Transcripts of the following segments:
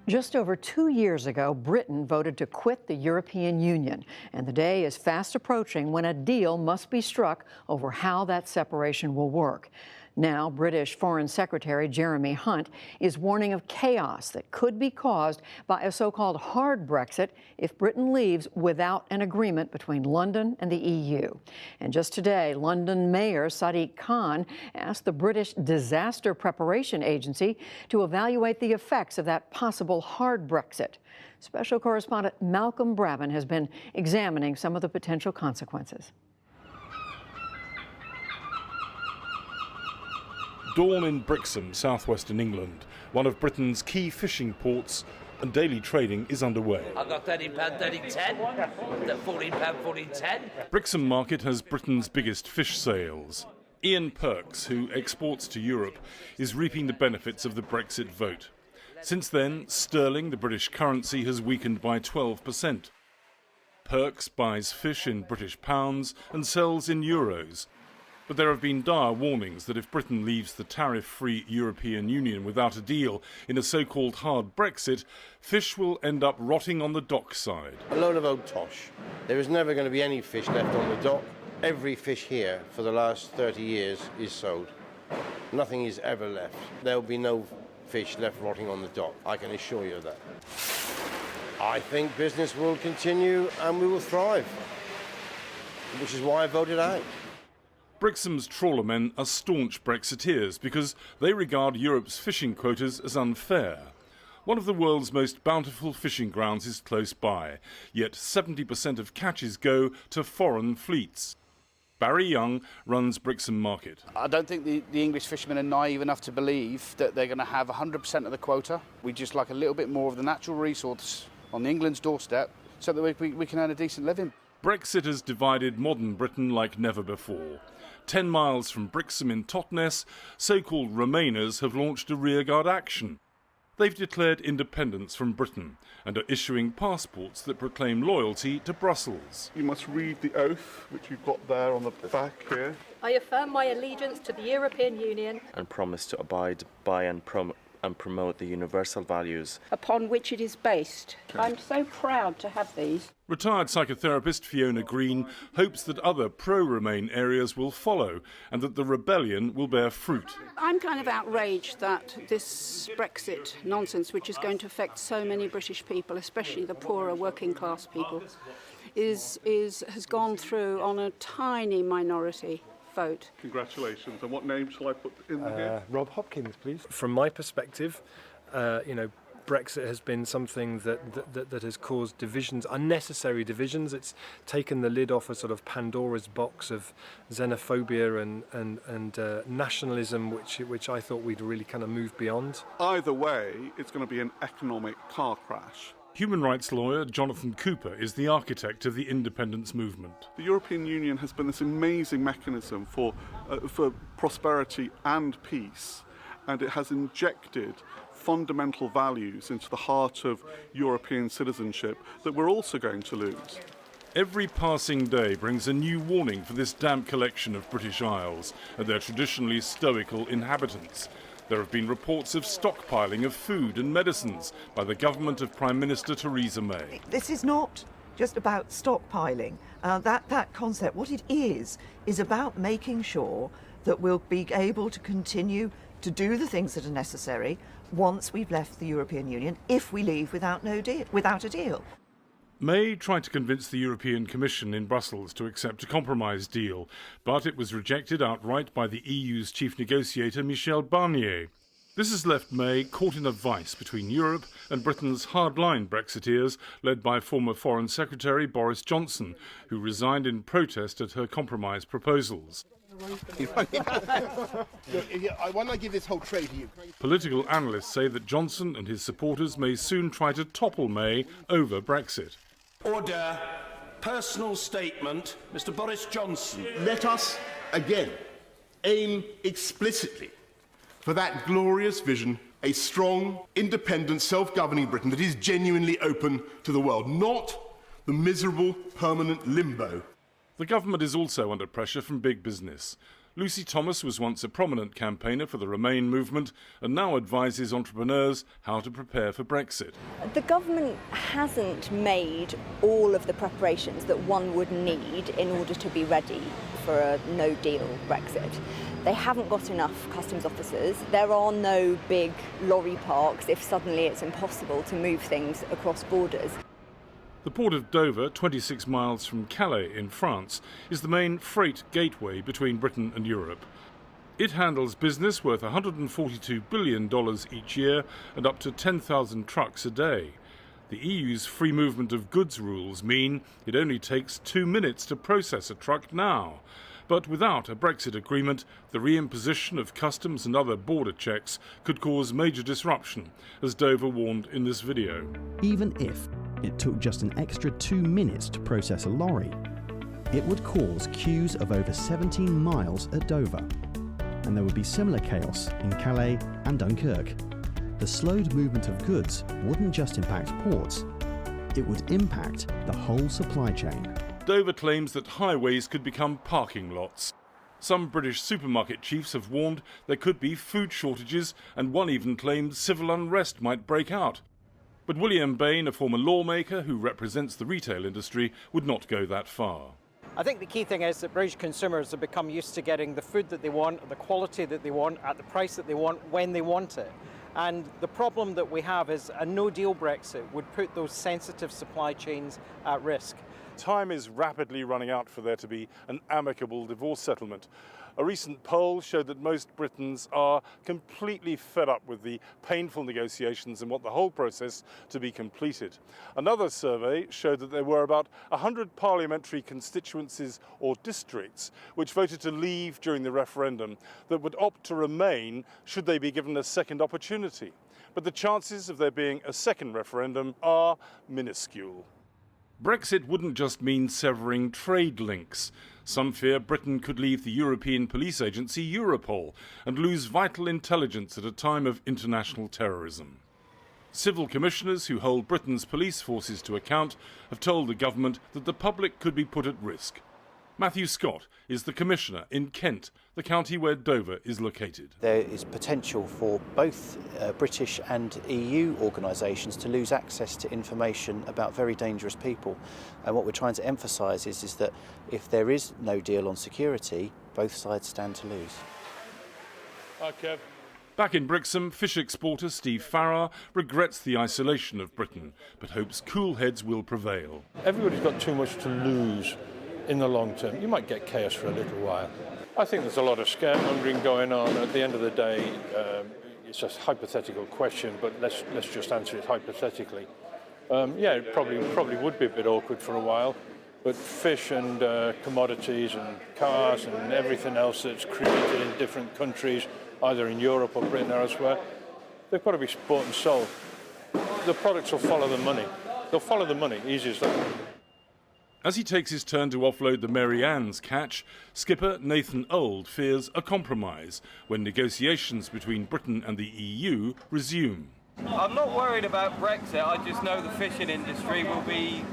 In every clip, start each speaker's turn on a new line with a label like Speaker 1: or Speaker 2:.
Speaker 1: Just over 2 years ago, Britain voted to quit the European Union, and the day is fast approaching when a deal must be struck over how that separation will work. Now, British Foreign Secretary Jeremy Hunt is warning of chaos that could be caused by a so-called hard Brexit if Britain leaves without an agreement between London and the EU. And just today, London Mayor Sadiq Khan asked the British Disaster Preparation Agency to evaluate the effects of that possible hard Brexit. Special correspondent Malcolm Brabham has been examining some of the potential consequences.
Speaker 2: Dawn in Brixham, southwestern England, one of Britain's key fishing ports, and daily trading is underway.
Speaker 3: I've got £13, 13.10, £14, 14.10.
Speaker 2: Brixham Market has Britain's biggest fish sales. Ian Perks, who exports to Europe, is reaping the benefits of the Brexit vote. Since then, sterling, the British currency, has weakened by 12%. Perks buys fish in British pounds and sells in euros. But there have been dire warnings that if Britain leaves the tariff-free European Union without a deal in a so-called hard Brexit, fish will end up rotting on the dockside.
Speaker 4: A load of old tosh. There is never going to be any fish left on the dock. Every fish here for the last 30 years is sold. Nothing is ever left. There will be no fish left rotting on the dock, I can assure you of that. I think business will continue and we will thrive, which is why I voted out.
Speaker 2: Brixham's trawlermen are staunch Brexiteers because they regard Europe's fishing quotas as unfair. One of the world's most bountiful fishing grounds is close by, yet 70% of catches go to foreign fleets. Barry Young runs Brixham Market.
Speaker 5: I don't think the English fishermen are naive enough to believe that they're going to have 100% of the quota. We just like a little bit more of the natural resource on England's doorstep so that we can earn a decent living.
Speaker 2: Brexit has divided modern Britain like never before. 10 miles from Brixham in Totnes, so-called Remainers have launched a rearguard action. They've declared independence from Britain and are issuing passports that proclaim loyalty to Brussels.
Speaker 6: You must read the oath, which you've got there on the back here.
Speaker 7: I affirm my allegiance to the European Union
Speaker 8: and promise to abide by and promote the universal values
Speaker 9: upon which it is based. I'm so proud to have these.
Speaker 2: Retired psychotherapist Fiona Green hopes that other pro-Remain areas will follow and that the rebellion will bear fruit.
Speaker 9: I'm kind of outraged that this Brexit nonsense, which is going to affect so many British people, especially the poorer working class people, has gone through on a tiny minority vote.
Speaker 6: Congratulations. And what name shall I put in here?
Speaker 10: Rob Hopkins, please. From my perspective, Brexit has been something that has caused divisions, unnecessary divisions. It's taken the lid off a sort of Pandora's box of xenophobia and nationalism, which I thought we'd really kind of moved beyond.
Speaker 6: Either way, it's going to be an economic car crash.
Speaker 2: Human rights lawyer Jonathan Cooper is the architect of the independence movement.
Speaker 6: The European Union has been this amazing mechanism for prosperity and peace, and it has injected fundamental values into the heart of European citizenship that we're also going to lose.
Speaker 2: Every passing day brings a new warning for this damp collection of British Isles and their traditionally stoical inhabitants. There have been reports of stockpiling of food and medicines by the government of Prime Minister Theresa May.
Speaker 11: This is not just about stockpiling. That concept, what it is about making sure that we'll be able to continue to do the things that are necessary once we've left the European Union, if we leave without a deal.
Speaker 2: May tried to convince the European Commission in Brussels to accept a compromise deal, but it was rejected outright by the EU's chief negotiator, Michel Barnier. This has left May caught in a vice between Europe and Britain's hardline Brexiteers, led by former Foreign Secretary Boris Johnson, who resigned in protest at her compromise proposals.
Speaker 12: Why don't I give this whole tray to you?
Speaker 2: Political analysts say that Johnson and his supporters may soon try to topple May over Brexit.
Speaker 13: Order. Personal statement, Mr. Boris Johnson.
Speaker 12: Let us, again, aim explicitly for that glorious vision, a strong, independent, self-governing Britain that is genuinely open to the world, not the miserable, permanent limbo.
Speaker 2: The government is also under pressure from big business. Lucy Thomas was once a prominent campaigner for the Remain movement and now advises entrepreneurs how to prepare for Brexit.
Speaker 14: The government hasn't made all of the preparations that one would need in order to be ready for a no-deal Brexit. They haven't got enough customs officers. There are no big lorry parks if suddenly it's impossible to move things across borders.
Speaker 2: The port of Dover, 26 miles from Calais in France, is the main freight gateway between Britain and Europe. It handles business worth $142 billion each year and up to 10,000 trucks a day. The EU's free movement of goods rules mean it only takes 2 minutes to process a truck now. But without a Brexit agreement, the reimposition of customs and other border checks could cause major disruption, as Dover warned in this video.
Speaker 15: Even if it took just an extra 2 minutes to process a lorry, it would cause queues of over 17 miles at Dover. And there would be similar chaos in Calais and Dunkirk. The slowed movement of goods wouldn't just impact ports, it would impact the whole supply chain.
Speaker 2: Dover claims that highways could become parking lots. Some British supermarket chiefs have warned there could be food shortages, and one even claimed civil unrest might break out. But William Bain, a former lawmaker who represents the retail industry, would not go that far.
Speaker 16: I think the key thing is that British consumers have become used to getting the food that they want, the quality that they want, at the price that they want, when they want it. And the problem that we have is a no-deal Brexit would put those sensitive supply chains at risk.
Speaker 2: Time is rapidly running out for there to be an amicable divorce settlement. A recent poll showed that most Britons are completely fed up with the painful negotiations and want the whole process to be completed. Another survey showed that there were about 100 parliamentary constituencies or districts which voted to leave during the referendum that would opt to remain should they be given a second opportunity. But the chances of there being a second referendum are minuscule. Brexit wouldn't just mean severing trade links. Some fear Britain could leave the European police agency Europol and lose vital intelligence at a time of international terrorism. Civil commissioners who hold Britain's police forces to account have told the government that the public could be put at risk. Matthew Scott is the commissioner in Kent, the county where Dover is located.
Speaker 17: There is potential for both British and EU organisations to lose access to information about very dangerous people. And what we're trying to emphasise is that if there is no deal on security, both sides stand to lose.
Speaker 2: Hi, Kev. Back in Brixham, fish exporter Steve Farrar regrets the isolation of Britain, but hopes cool heads will prevail.
Speaker 18: Everybody's got too much to lose in the long term. You might get chaos for a little while. I think there's a lot of scaremongering going on. At the end of the day, it's a hypothetical question, but let's just answer it hypothetically. Yeah, it probably would be a bit awkward for a while, but fish and commodities and cars and everything else that's created in different countries, either in Europe or Britain or elsewhere, they've got to be bought and sold. The products will follow the money. They'll follow the money, easy as that.
Speaker 2: As he takes his turn to offload the Mary Ann's catch, skipper Nathan Old fears a compromise when negotiations between Britain and the EU resume.
Speaker 19: I'm not worried about Brexit, I just know the fishing industry will be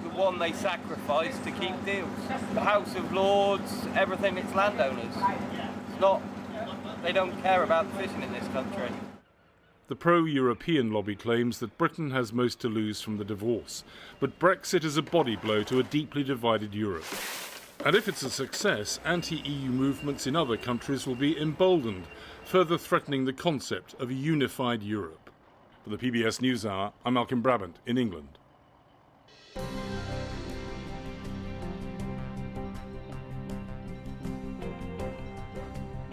Speaker 19: the one they sacrifice to keep deals. The House of Lords, everything, it's landowners. It's not, they don't care about the fishing in this country.
Speaker 2: The pro-European lobby claims that Britain has most to lose from the divorce, but Brexit is a body blow to a deeply divided Europe. And if it's a success, anti-EU movements in other countries will be emboldened, further threatening the concept of a unified Europe. For the PBS NewsHour, I'm Malcolm Brabant in England.